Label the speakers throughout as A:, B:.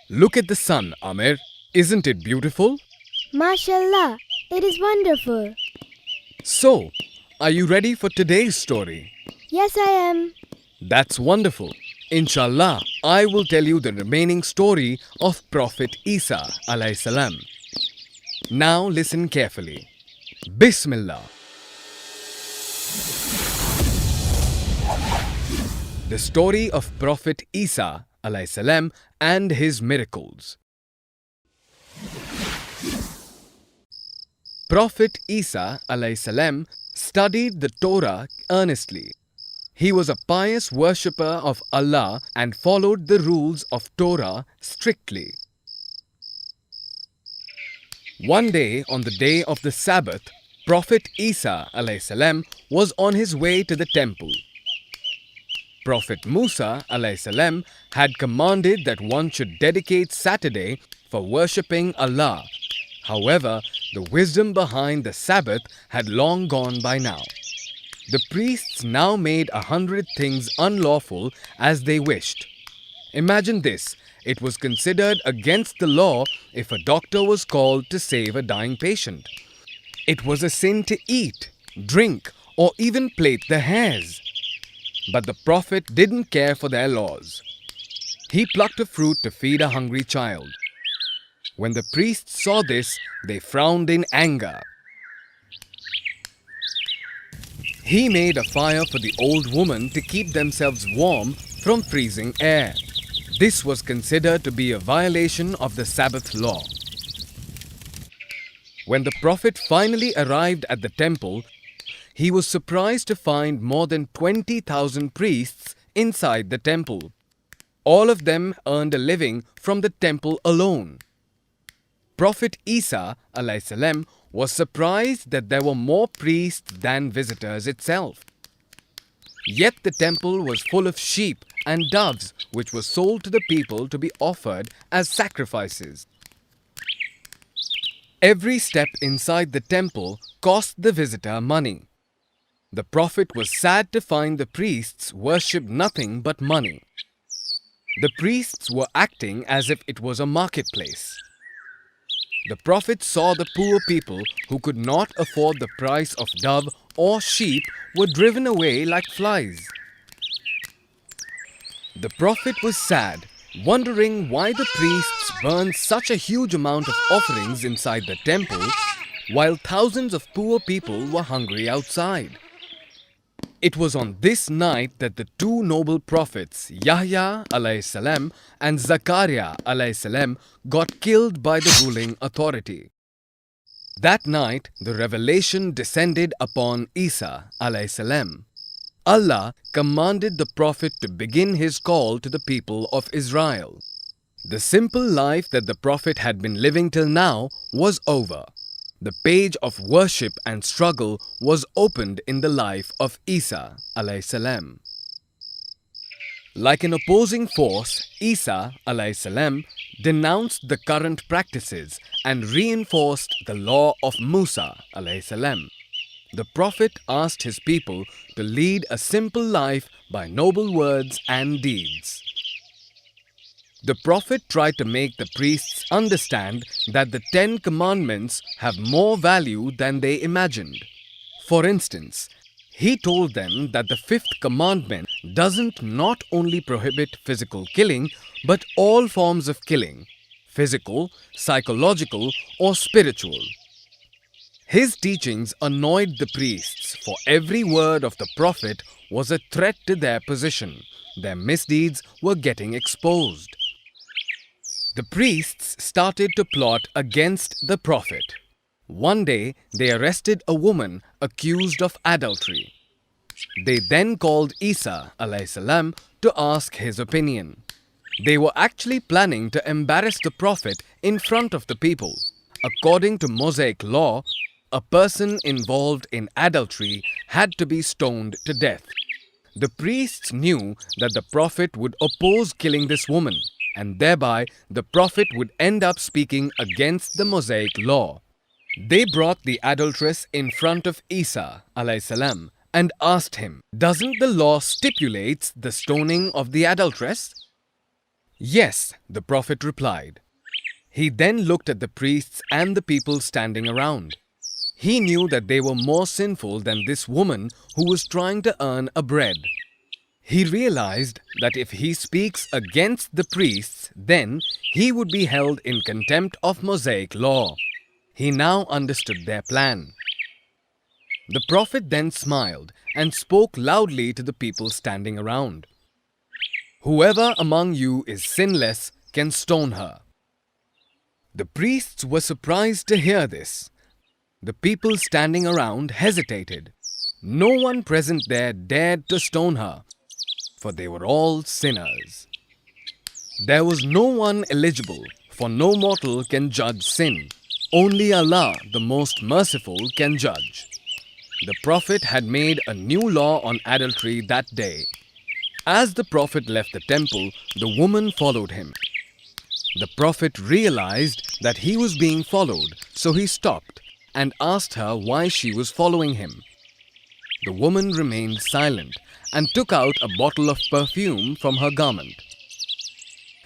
A: Look at the sun, Amir. Isn't it beautiful?
B: MashaAllah, it is wonderful.
A: So, are you ready for today's story?
B: Yes, I am.
A: That's wonderful. Inshallah, I will tell you the remaining story of Prophet Isa alayhi salam. Now listen carefully. Bismillah. The story of Prophet Isa alayhi salam and his miracles. Prophet Isa alayhi salam studied the Torah earnestly. He was a pious worshipper of Allah and followed the rules of Torah strictly. One day, on the day of the Sabbath, Prophet Isa alayhi salam was on his way to the temple. Prophet Musa alayhi salam had commanded that one should dedicate Saturday for worshipping Allah. However, the wisdom behind the Sabbath had long gone by now. The priests now made 100 things unlawful as they wished. Imagine this, it was considered against the law if a doctor was called to save a dying patient. It was a sin to eat, drink, or even plait the hairs. But the Prophet didn't care for their laws. He plucked a fruit to feed a hungry child. When the priests saw this, they frowned in anger. He made a fire for the old woman to keep themselves warm from freezing air. This was considered to be a violation of the Sabbath law. When the Prophet finally arrived at the temple, he was surprised to find more than 20,000 priests inside the temple. All of them earned a living from the temple alone. Prophet Isa alayhi salam was surprised that there were more priests than visitors itself. Yet the temple was full of sheep and doves which were sold to the people to be offered as sacrifices. Every step inside the temple cost the visitor money. The Prophet was sad to find the priests worshipped nothing but money. The priests were acting as if it was a marketplace. The Prophet saw the poor people who could not afford the price of dove or sheep were driven away like flies. The Prophet was sad, wondering why the priests burned such a huge amount of offerings inside the temple while thousands of poor people were hungry outside. It was on this night that the two noble prophets, Yahya alayhi salam and Zakaria alayhi salam, got killed by the ruling authority. That night, the revelation descended upon Isa alayhi salam. Allah commanded the Prophet to begin his call to the people of Israel. The simple life that the Prophet had been living till now was over. The page of worship and struggle was opened in the life of Isa alayhi salam. Like an opposing force, Isa alayhi salam denounced the current practices and reinforced the law of Musa alayhi salam. The Prophet asked his people to lead a simple life by noble words and deeds. The Prophet tried to make the priests understand that the 10 Commandments have more value than they imagined. For instance, he told them that the 5th commandment doesn't not only prohibit physical killing, but all forms of killing, physical, psychological, or spiritual. His teachings annoyed the priests, for every word of the Prophet was a threat to their position. Their misdeeds were getting exposed. The priests started to plot against the Prophet. One day, they arrested a woman accused of adultery. They then called Isa alayhi salam to ask his opinion. They were actually planning to embarrass the Prophet in front of the people. According to Mosaic law, a person involved in adultery had to be stoned to death. The priests knew that the Prophet would oppose killing this woman, and thereby the Prophet would end up speaking against the Mosaic law. They brought the adulteress in front of Isa alayhi salam and asked him, "Doesn't the law stipulate the stoning of the adulteress?" Yes, the Prophet replied. He then looked at the priests and the people standing around. He knew that they were more sinful than this woman who was trying to earn a bread. He realized that if he speaks against the priests, then he would be held in contempt of Mosaic law. He now understood their plan. The Prophet then smiled and spoke loudly to the people standing around. Whoever among you is sinless can stone her. The priests were surprised to hear this. The people standing around hesitated. No one present there dared to stone her, for they were all sinners. There was no one eligible, for no mortal can judge sin. Only Allah, the Most Merciful, can judge. The Prophet had made a new law on adultery that day. As the Prophet left the temple, the woman followed him. The Prophet realized that he was being followed, so he stopped and asked her why she was following him. The woman remained silent and took out a bottle of perfume from her garment.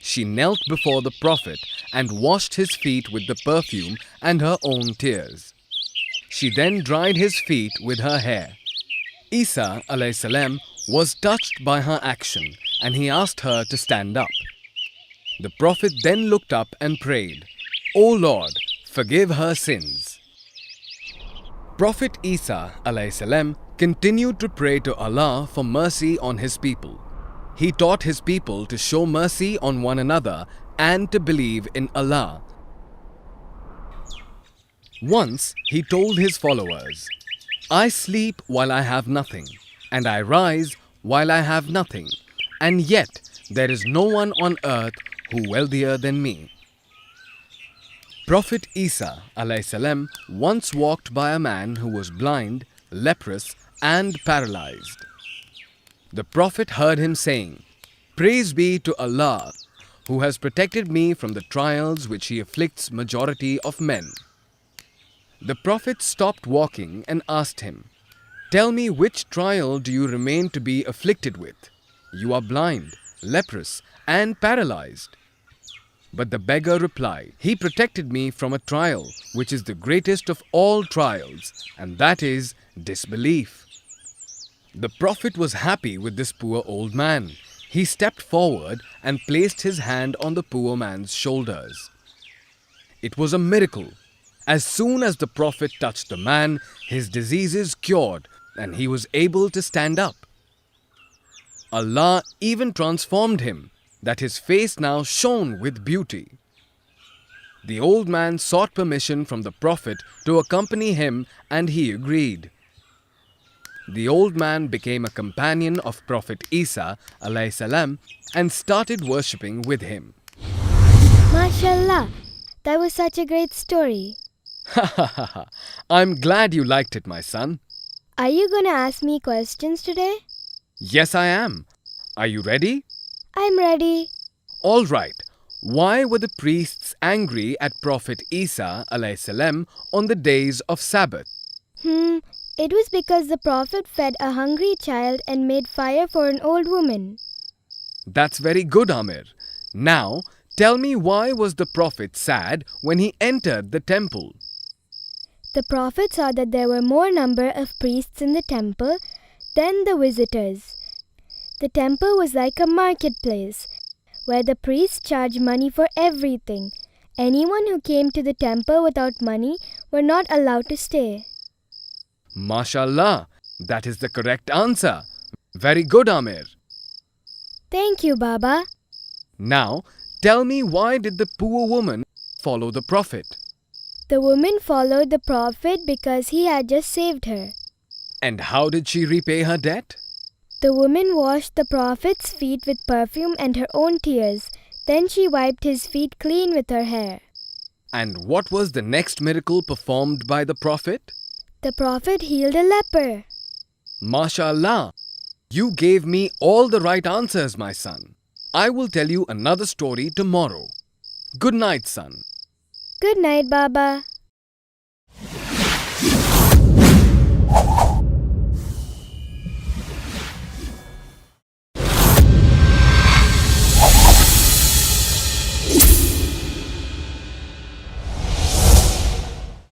A: She knelt before the Prophet and washed his feet with the perfume and her own tears. She then dried his feet with her hair. Isa alayhi salam was touched by her action and he asked her to stand up. The Prophet then looked up and prayed, "O Lord, forgive her sins." Prophet Isa alayhi salam continued to pray to Allah for mercy on his people. He taught his people to show mercy on one another and to believe in Allah. Once he told his followers, "I sleep while I have nothing, and I rise while I have nothing, and yet there is no one on earth who wealthier than me." Prophet Isa alayhi salam once walked by a man who was blind, leprous, and paralyzed. The Prophet heard him saying, "Praise be to Allah, who has protected me from the trials which he afflicts majority of men." The Prophet stopped walking and asked him, "Tell me, which trial do you remain to be afflicted with? You are blind, leprous, and paralyzed." But the beggar replied, "He protected me from a trial which is the greatest of all trials, and that is disbelief." The Prophet was happy with this poor old man. He stepped forward and placed his hand on the poor man's shoulders. It was a miracle. As soon as the Prophet touched the man, his diseases cured and he was able to stand up. Allah even transformed him, that his face now shone with beauty. The old man sought permission from the Prophet to accompany him and he agreed. The old man became a companion of Prophet Isa alayhi salam and started worshipping with him.
B: MashaAllah, that was such a great story.
A: I'm glad you liked it, my son.
B: Are you gonna ask me questions today?
A: Yes, I am. Are you ready?
B: I'm ready.
A: All right. Why were the priests angry at Prophet Isa alayhi salam on the days of Sabbath?
B: It was because the Prophet fed a hungry child and made fire for an old woman.
A: That's very good, Amir. Now, tell me, why was the Prophet sad when he entered the temple?
B: The Prophet saw that there were more number of priests in the temple than the visitors. The temple was like a marketplace, where the priests charged money for everything. Anyone who came to the temple without money were not allowed to stay.
A: MashaAllah, that is the correct answer. Very good, Amir.
B: Thank you, Baba.
A: Now, tell me, why did the poor woman follow the Prophet?
B: The woman followed the Prophet because he had just saved her.
A: And how did she repay her debt?
B: The woman washed the Prophet's feet with perfume and her own tears. Then she wiped his feet clean with her hair.
A: And what was the next miracle performed by the Prophet?
B: The Prophet healed a leper.
A: MashaAllah, you gave me all the right answers, my son. I will tell you another story tomorrow. Good night, son.
B: Good night, Baba.